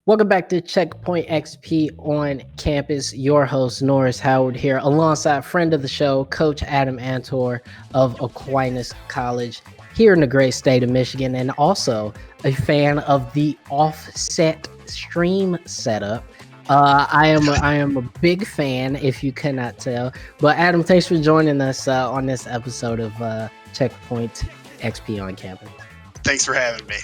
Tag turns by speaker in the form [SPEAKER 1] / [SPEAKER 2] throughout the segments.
[SPEAKER 1] Welcome back to Checkpoint XP on campus. Your host, Norris Howard, here alongside friend of the show, Coach Adam Antor of Aquinas College here in the great state of Michigan, and also a fan of the offset stream setup. I am a big fan, if you cannot tell. But Adam, thanks for joining us on this episode of Checkpoint XP on campus.
[SPEAKER 2] Thanks for having me.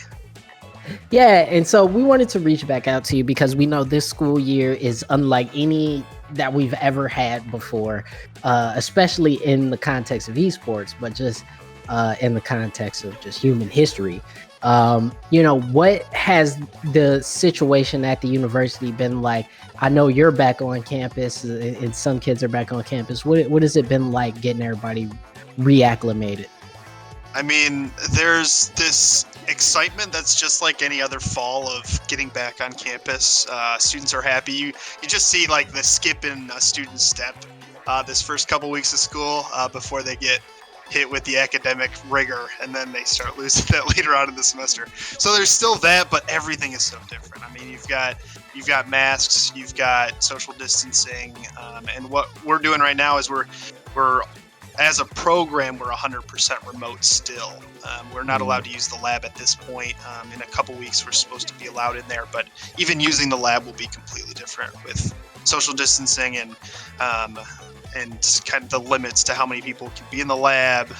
[SPEAKER 1] Yeah, and so we wanted to reach back out to you because we know this school year is unlike any that we've ever had before, especially in the context of esports, but just in the context of just human history. What has the situation at the university been like? I know you're back on campus, and some kids are back on campus. What has it been like getting everybody reacclimated?
[SPEAKER 2] I mean, there's this excitement that's just like any other fall of getting back on campus. Students are happy. You just see like the skip in a student's step this first couple weeks of school before they get hit with the academic rigor, and then they start losing that later on in the semester. So there's still that, but everything is so different. I mean, you've got masks, you've got social distancing, and what we're doing right now is we're as a program, we're 100% remote still. We're not allowed to use the lab at this point. In a couple weeks, we're supposed to be allowed in there, but even using the lab will be completely different with social distancing and kind of the limits to how many people can be in the lab.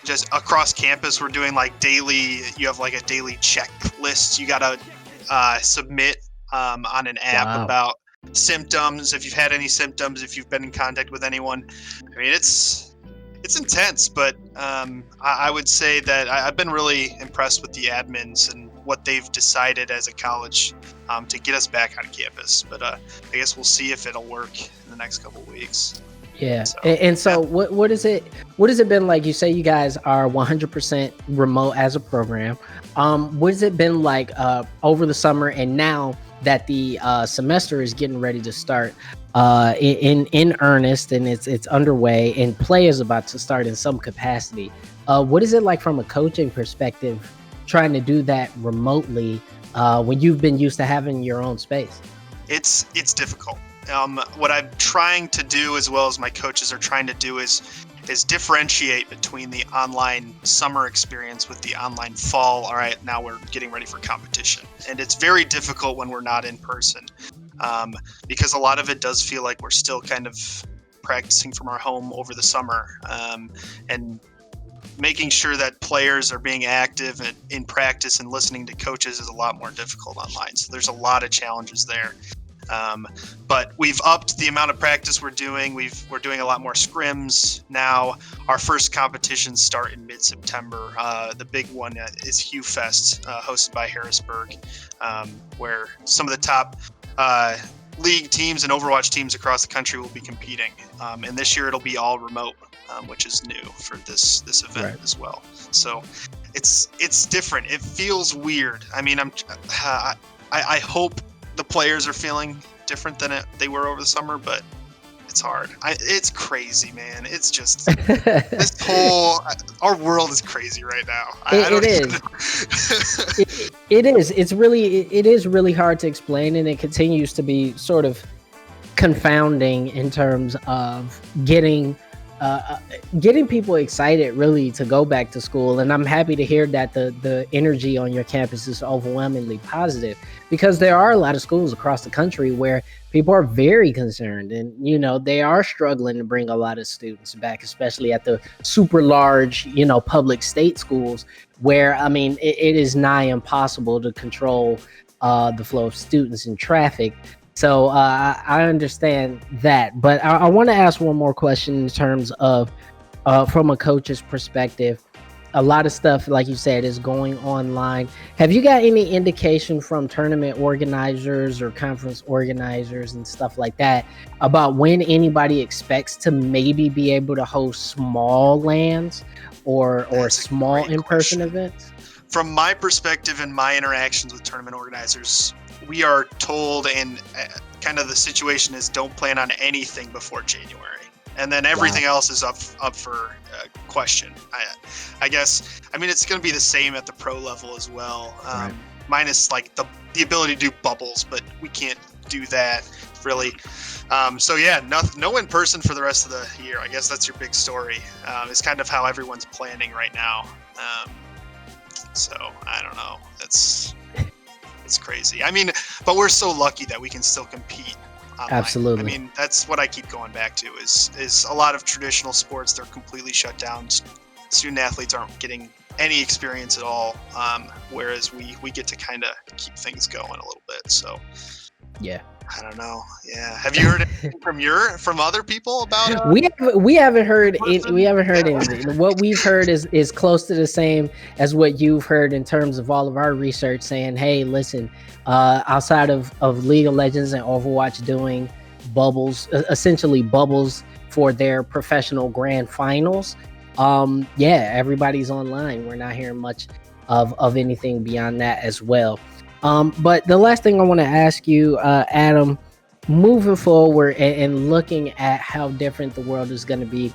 [SPEAKER 2] Just across campus, we're doing like daily. You have like a daily checklist you gotta submit on an app about symptoms, if you've had any symptoms, if you've been in contact with anyone. I mean, it's intense, but I would say that I've been really impressed with the admins and what they've decided as a college to get us back on campus. But I guess we'll see if it'll work in the next couple of weeks.
[SPEAKER 1] Yeah. So what is it? What has it been like? You say you guys are 100% remote as a program. What has it been like over the summer and now that the semester is getting ready to start in earnest, and it's underway, and play is about to start in some capacity? What is it like from a coaching perspective, trying to do that remotely when you've been used to having your own space?
[SPEAKER 2] It's difficult. What I'm trying to do, as well as my coaches are trying to do, is differentiate between the online summer experience with the online fall. All right, now we're getting ready for competition. And it's very difficult when we're not in person because a lot of it does feel like we're still kind of practicing from our home over the summer, and making sure that players are being active and in practice and listening to coaches is a lot more difficult online. So there's a lot of challenges there. But we've upped the amount of practice we're doing. We're doing a lot more scrims now. Our first competitions start in mid-September. The big one is Hugh Fest, hosted by Harrisburg, where some of the top league teams and Overwatch teams across the country will be competing. And this year it'll be all remote, which is new for this event as well. So it's different. It feels weird. I mean, I hope the players are feeling different than they were over the summer, but it's hard. It's crazy, man. It's just this whole our world is crazy right now.
[SPEAKER 1] It is. It is really hard to explain, and it continues to be sort of confounding in terms of getting people excited really to go back to school. And I'm happy to hear that the energy on your campus is overwhelmingly positive, because there are a lot of schools across the country where people are very concerned, and they are struggling to bring a lot of students back, especially at the super large public state schools where, I mean, it is nigh impossible to control the flow of students and traffic. So I understand that, but I want to ask one more question in terms of from a coach's perspective. A lot of stuff, like you said, is going online. Have you got any indication from tournament organizers or conference organizers and stuff like that about when anybody expects to maybe be able to host small LANs or small in-person events?
[SPEAKER 2] From my perspective and my interactions with tournament organizers, we are told, and kind of the situation is, don't plan on anything before January. And then everything else is up for question. I guess, I mean, it's going to be the same at the pro level as well. Minus like the the ability to do bubbles, but we can't do that really. So yeah, no in person for the rest of the year. I guess that's your big story. It's kind of how everyone's planning right now. So I don't know. It's crazy. I mean, but we're so lucky that we can still compete online.
[SPEAKER 1] Absolutely.
[SPEAKER 2] I mean, that's what I keep going back to is a lot of traditional sports, they're completely shut down. Student athletes aren't getting any experience at all, whereas we get to kind of keep things going a little bit. So
[SPEAKER 1] yeah,
[SPEAKER 2] I don't know. Yeah, have you heard anything from other people about?
[SPEAKER 1] We haven't heard anything. What we've heard is close to the same as what you've heard in terms of all of our research, saying, hey, listen, outside of League of Legends and Overwatch doing bubbles, essentially bubbles for their professional grand finals, yeah, everybody's online. We're not hearing much of anything beyond that as well. But the last thing I want to ask you, Adam, moving forward and looking at how different the world is going to be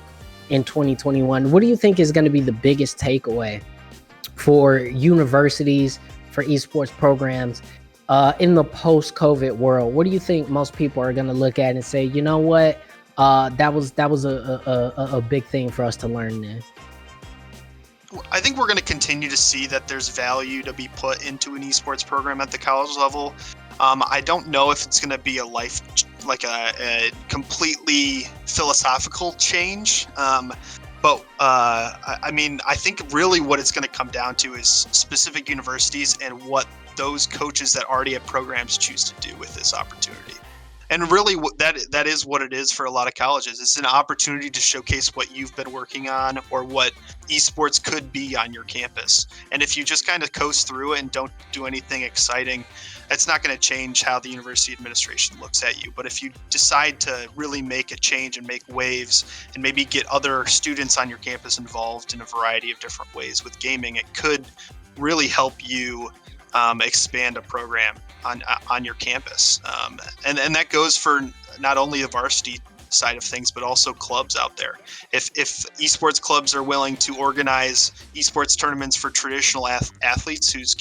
[SPEAKER 1] in 2021, what do you think is going to be the biggest takeaway for universities, for esports programs in the post-COVID world? What do you think most people are going to look at and say, you know what, that was a big thing for us to learn then?
[SPEAKER 2] I think we're going to continue to see that there's value to be put into an esports program at the college level. I don't know if it's going to be a completely philosophical change. But I mean, I think really what it's going to come down to is specific universities and what those coaches that already have programs choose to do with this opportunity. And really, that is what it is for a lot of colleges. It's an opportunity to showcase what you've been working on or what esports could be on your campus. And if you just kind of coast through it and don't do anything exciting, it's not going to change how the university administration looks at you. But if you decide to really make a change and make waves and maybe get other students on your campus involved in a variety of different ways with gaming, it could really help you expand a program on your campus. And that goes for not only the varsity side of things, but also clubs out there. If esports clubs are willing to organize esports tournaments for traditional athletes whose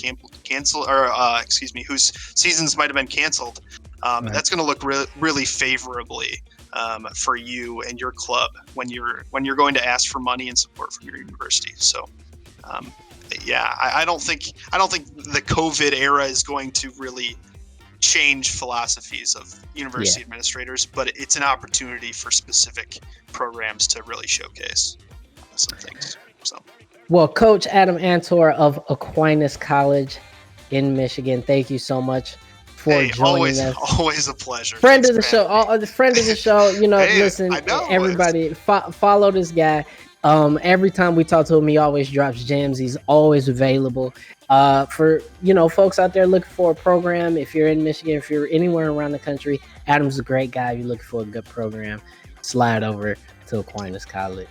[SPEAKER 2] whose seasons might have been canceled, right, that's going to look really favorably for you and your club when you're going to ask for money and support from your university. So yeah, I don't think the COVID era is going to really change philosophies of university administrators, but it's an opportunity for specific programs to really showcase some things. So,
[SPEAKER 1] well, Coach Adam Antor of Aquinas College in Michigan, thank you so much for joining us.
[SPEAKER 2] Always a pleasure.
[SPEAKER 1] Friend of the show. You know, hey, listen, everybody, follow this guy. Every time we talk to him, he always drops gems. He's always available. For folks out there looking for a program, if you're in Michigan, if you're anywhere around the country, Adam's a great guy. You're looking for a good program, slide over to Aquinas College.